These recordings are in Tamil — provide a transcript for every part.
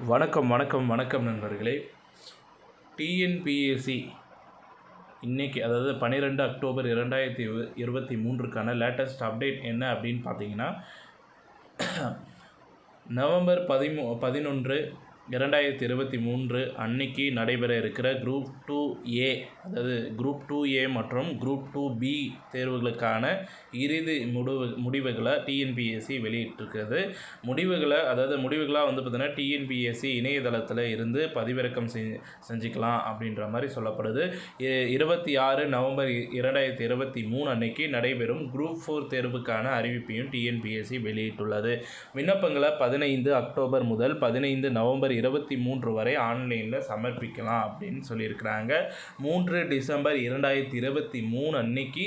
வணக்கம் நண்பர்களே. டிஎன்பிஎஸ்சி இன்றைக்கி, அதாவது 12 அக்டோபர் 2023க்கான லேட்டஸ்ட் அப்டேட் என்ன அப்படின்னு பார்த்தீங்கன்னா, நவம்பர் 11, 2023 அன்னைக்கு நடைபெற இருக்கிற குரூப் 2A, அதாவது குரூப் 2A மற்றும் குரூப் 2B தேர்வுகளுக்கான இறுதி முடிவுகளை டிஎன்பிஎஸ்சி வெளியிட்டிருக்கிறது. முடிவுகளாக வந்து பார்த்திங்கன்னா டிஎன்பிஎஸ்சி இணையதளத்தில் இருந்து பதிவிறக்கம் செஞ்சுக்கலாம் அப்படின்ற மாதிரி சொல்லப்படுது. 26 நவம்பர் 2023 அன்னைக்கு நடைபெறும் குரூப் 4 தேர்வுக்கான அறிவிப்பையும் டிஎன்பிஎஸ்சி வெளியிட்டுள்ளது. விண்ணப்பங்களை 15 அக்டோபர் முதல் 15 நவம்பர் 23 வரை ஆன்லைனில் சமர்ப்பிக்கலாம் அப்படின்னு சொல்லியிருக்கிறாங்க. 3 டிசம்பர் 2023 அன்னைக்கு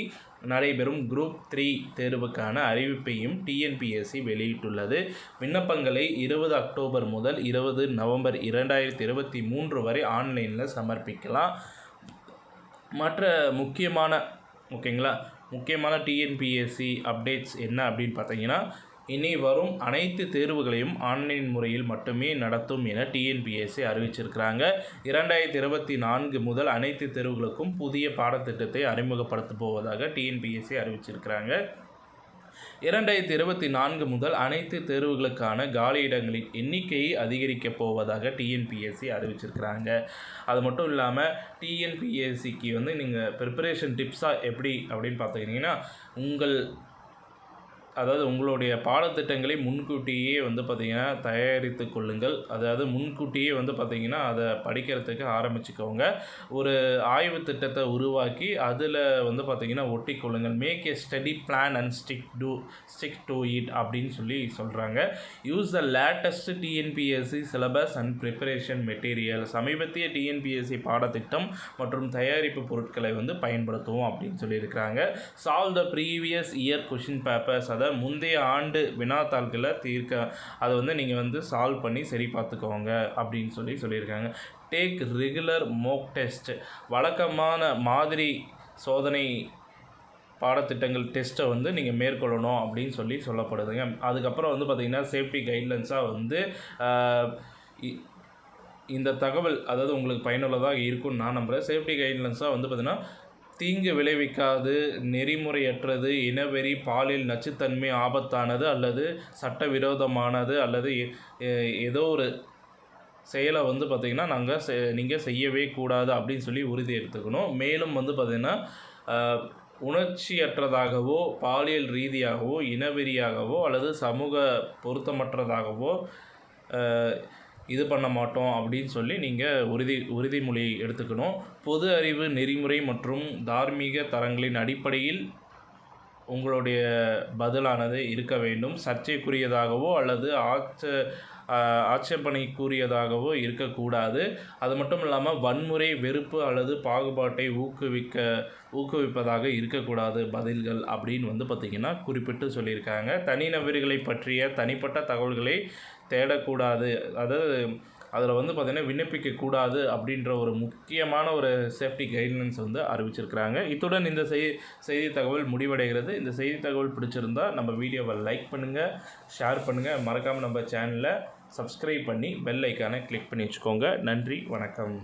நடைபெறும் குரூப் 3 தேர்வுக்கான அறிவிப்பையும் டிஎன்பிஎஸ்சி வெளியிட்டுள்ளது. விண்ணப்பங்களை 20 அக்டோபர் முதல் 20 நவம்பர் 2023 வரை ஆன்லைனில் சமர்ப்பிக்கலாம். மற்ற முக்கியமான டிஎன்பிஎஸ்சி அப்டேட்ஸ் என்ன அப்படின்னு பார்த்தீங்கன்னா, இனி வரும் அனைத்து தேர்வுகளையும் ஆன்லைன் முறையில் மட்டுமே நடத்தும் என டிஎன்பிஎஸ்சி அறிவிச்சிருக்கிறாங்க. 2024 முதல் அனைத்து தேர்வுகளுக்கும் புதிய பாடத்திட்டத்தை அறிமுகப்படுத்த போவதாக டிஎன்பிஎஸ்சி அறிவிச்சிருக்கிறாங்க. 2024 முதல் அனைத்து தேர்வுகளுக்கான காலியிடங்களின் எண்ணிக்கையை அதிகரிக்கப் போவதாக டிஎன்பிஎஸ்சி அறிவிச்சிருக்கிறாங்க. அது மட்டும் இல்லாமல் டிஎன்பிஎஸ்சிக்கு நீங்கள் ப்ரிப்பரேஷன் டிப்ஸாக எப்படி அப்படின்னு பார்த்துக்கிட்டிங்கன்னா, உங்களுடைய பாடத்திட்டங்களை முன்கூட்டியே பார்த்திங்கன்னா தயாரித்து கொள்ளுங்கள். அதாவது முன்கூட்டியே பார்த்திங்கன்னா அதை படிக்கிறதுக்கு ஆரம்பிச்சுக்கோங்க. ஒரு ஆய்வு திட்டத்தை உருவாக்கி அதில் பார்த்திங்கன்னா ஒட்டி கொள்ளுங்கள். Make a study plan and stick to it அப்படின்னு சொல்கிறாங்க. Use the latest TNPSC syllabus and preparation material. சமீபத்திய டிஎன்பிஎஸ்சி பாடத்திட்டம் மற்றும் தயாரிப்பு பொருட்களை பயன்படுத்துவோம் அப்படின்னு சொல்லியிருக்கிறாங்க. Solve the previous year question papers. அதை முந்தைய ஆண்டு வினாத்தாள்களை அதை நீங்கள் சால்வ் பண்ணி சரி பார்த்துக்கோங்க அப்படின்னு சொல்லியிருக்காங்க. டேக் ரெகுலர் மோக் டெஸ்ட். வழக்கமான மாதிரி சோதனை பாடத்திட்டங்கள் டெஸ்ட்டை நீங்கள் மேற்கொள்ளணும் அப்படின்னு சொல்லப்படுதுங்க. அதுக்கப்புறம் பார்த்திங்கன்னா சேஃப்டி கைட்லைன்ஸாக இந்த தகவல் உங்களுக்கு பயனுள்ளதாக இருக்கும்னு நான் நம்புகிறேன். சேஃப்டி கைட்லைன்ஸாக பார்த்திங்கன்னா, தீங்கு விளைவிக்காது, நெறிமுறையற்றது, இனவெறி, பாலியல் நச்சுத்தன்மை, ஆபத்தானது அல்லது சட்டவிரோதமானது அல்லது ஏதோ ஒரு செயலை பார்த்திங்கன்னா நீங்கள் செய்யவே கூடாது அப்படின்னு உறுதி எடுத்துக்கணும். மேலும் பார்த்திங்கன்னா, உணர்ச்சியற்றதாகவோ, பாலியல் ரீதியாகவோ, இனவெறியாகவோ அல்லது சமூக பொருத்தமற்றதாகவோ இது பண்ண மாட்டோம் அப்படின்னு நீங்கள் உறுதிமொழி எடுத்துக்கணும். பொது அறிவு, நெறிமுறை மற்றும் தார்மீக தரங்களின் அடிப்படையில் உங்களுடைய பதிலானது இருக்க வேண்டும். சர்ச்சைக்குரியதாகவோ அல்லது ஆட்சேபனைக்குரியதாகவோ இருக்கக்கூடாது. அது மட்டும் இல்லாமல் வன்முறை, வெறுப்பு அல்லது பாகுபாட்டை ஊக்குவிப்பதாக இருக்கக்கூடாது பதில்கள் அப்படின்னு பார்த்திங்கன்னா குறிப்பிட்டு சொல்லியிருக்காங்க. தனிநபர்களை பற்றிய தனிப்பட்ட தகவல்களை தேடக்கூடாது. அதாவது அதில் பார்த்திங்கன்னா விண்ணப்பிக்கக்கூடாது அப்படின்ற ஒரு முக்கியமான ஒரு சேஃப்டி கைட்லைன்ஸ் அறிவிச்சிருக்கிறாங்க. இத்துடன் இந்த செய்தி தகவல் முடிவடைகிறது. இந்த செய்தி தகவல் பிடிச்சிருந்தால் நம்ம வீடியோவை லைக் பண்ணுங்கள், ஷேர் பண்ணுங்கள். மறக்காமல் நம்ம சேனலை சப்ஸ்கிரைப் பண்ணி பெல் ஐக்கானை கிளிக் பண்ணி வச்சுக்கோங்க. நன்றி, வணக்கம்.